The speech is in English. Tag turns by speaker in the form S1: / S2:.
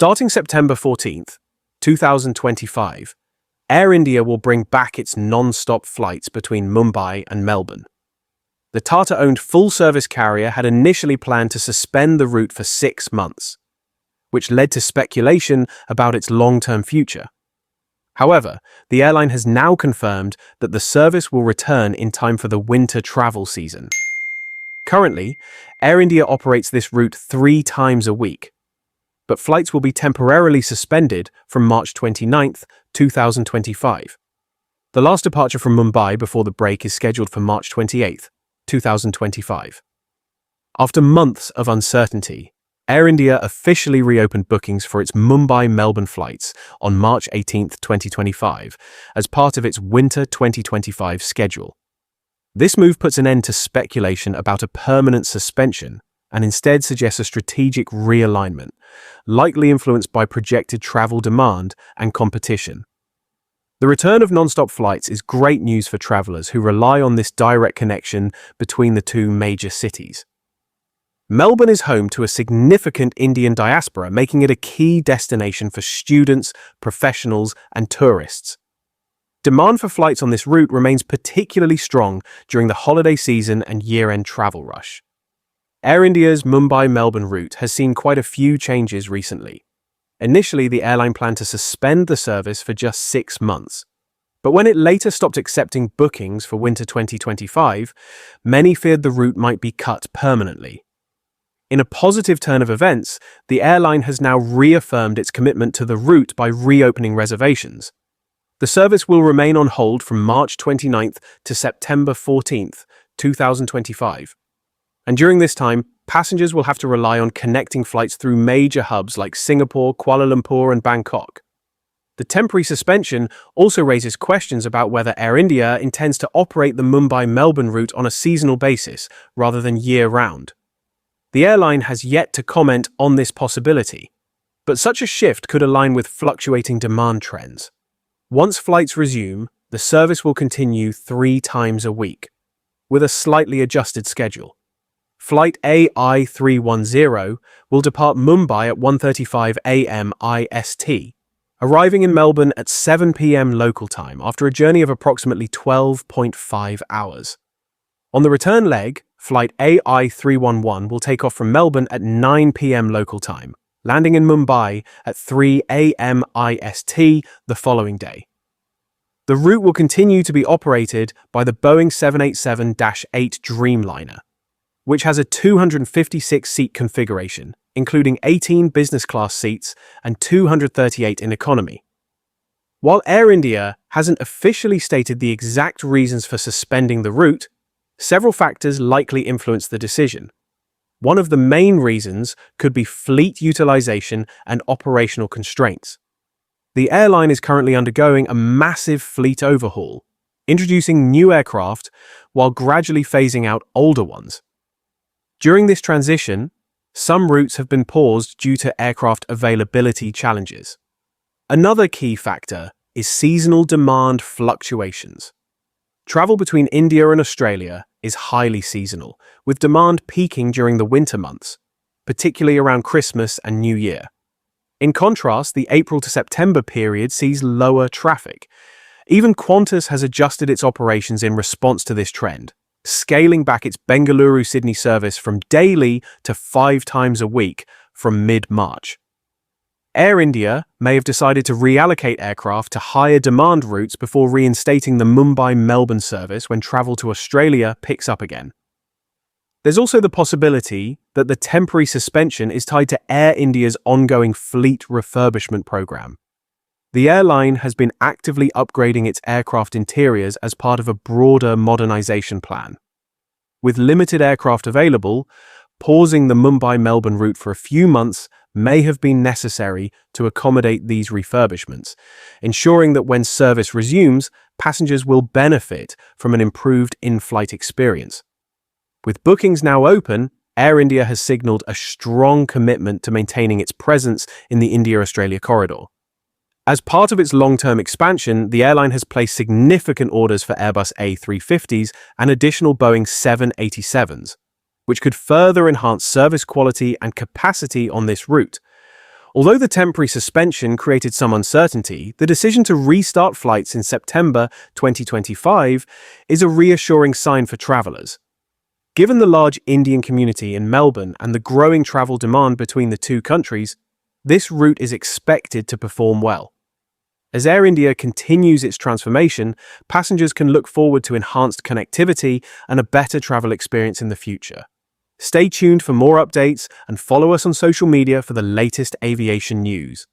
S1: Starting September 14th, 2025, Air India will bring back its non-stop flights between Mumbai and Melbourne. The Tata-owned full-service carrier had initially planned to suspend the route for 6 months, which led to speculation about its long-term future. However, the airline has now confirmed that the service will return in time for the winter travel season. Currently, Air India operates this route 3 times a week, but flights will be temporarily suspended from March 29th, 2025. The last departure from Mumbai before the break is scheduled for March 28th, 2025. After months of uncertainty, Air India officially reopened bookings for its Mumbai-Melbourne flights on March 18, 2025, as part of its Winter 2025 schedule. This move puts an end to speculation about a permanent suspension and instead suggests a strategic realignment, likely influenced by projected travel demand and competition. The return of non-stop flights is great news for travelers who rely on this direct connection between the two major cities. Melbourne is home to a significant Indian diaspora, making it a key destination for students, professionals, and tourists. Demand for flights on this route remains particularly strong during the holiday season and year-end travel rush. Air India's Mumbai-Melbourne route has seen quite a few changes recently. Initially, the airline planned to suspend the service for just 6 months. But when it later stopped accepting bookings for winter 2025, many feared the route might be cut permanently. In a positive turn of events, the airline has now reaffirmed its commitment to the route by reopening reservations. The service will remain on hold from March 29th to September 14th, 2025. And during this time, passengers will have to rely on connecting flights through major hubs like Singapore, Kuala Lumpur, and Bangkok. The temporary suspension also raises questions about whether Air India intends to operate the Mumbai-Melbourne route on a seasonal basis rather than year-round. The airline has yet to comment on this possibility, but such a shift could align with fluctuating demand trends. Once flights resume, the service will continue 3 times a week, with a slightly adjusted schedule. Flight AI310 will depart Mumbai at 1:35 a.m. IST, arriving in Melbourne at 7 p.m. local time after a journey of approximately 12.5 hours. On the return leg, Flight AI311 will take off from Melbourne at 9 p.m. local time, landing in Mumbai at 3 a.m. IST the following day. The route will continue to be operated by the Boeing 787-8 Dreamliner, which has a 256-seat configuration, including 18 business class seats and 238 in economy. While Air India hasn't officially stated the exact reasons for suspending the route, several factors likely influence the decision. One of the main reasons could be fleet utilization and operational constraints. The airline is currently undergoing a massive fleet overhaul, introducing new aircraft while gradually phasing out older ones. During this transition, some routes have been paused due to aircraft availability challenges. Another key factor is seasonal demand fluctuations. Travel between India and Australia is highly seasonal, with demand peaking during the winter months, particularly around Christmas and New Year. In contrast, the April to September period sees lower traffic. Even Qantas has adjusted its operations in response to this trend, scaling back its Bengaluru-Sydney service from daily to 5 times a week from mid-March. Air India may have decided to reallocate aircraft to higher demand routes before reinstating the Mumbai-Melbourne service when travel to Australia picks up again. There's also the possibility that the temporary suspension is tied to Air India's ongoing fleet refurbishment program. The airline has been actively upgrading its aircraft interiors as part of a broader modernization plan. With limited aircraft available, pausing the Mumbai-Melbourne route for a few months may have been necessary to accommodate these refurbishments, ensuring that when service resumes, passengers will benefit from an improved in-flight experience. With bookings now open, Air India has signaled a strong commitment to maintaining its presence in the India-Australia corridor. As part of its long-term expansion, the airline has placed significant orders for Airbus A350s and additional Boeing 787s, which could further enhance service quality and capacity on this route. Although the temporary suspension created some uncertainty, the decision to restart flights in September 2025 is a reassuring sign for travelers. Given the large Indian community in Melbourne and the growing travel demand between the two countries, this route is expected to perform well. As Air India continues its transformation, passengers can look forward to enhanced connectivity and a better travel experience in the future. Stay tuned for more updates and follow us on social media for the latest aviation news.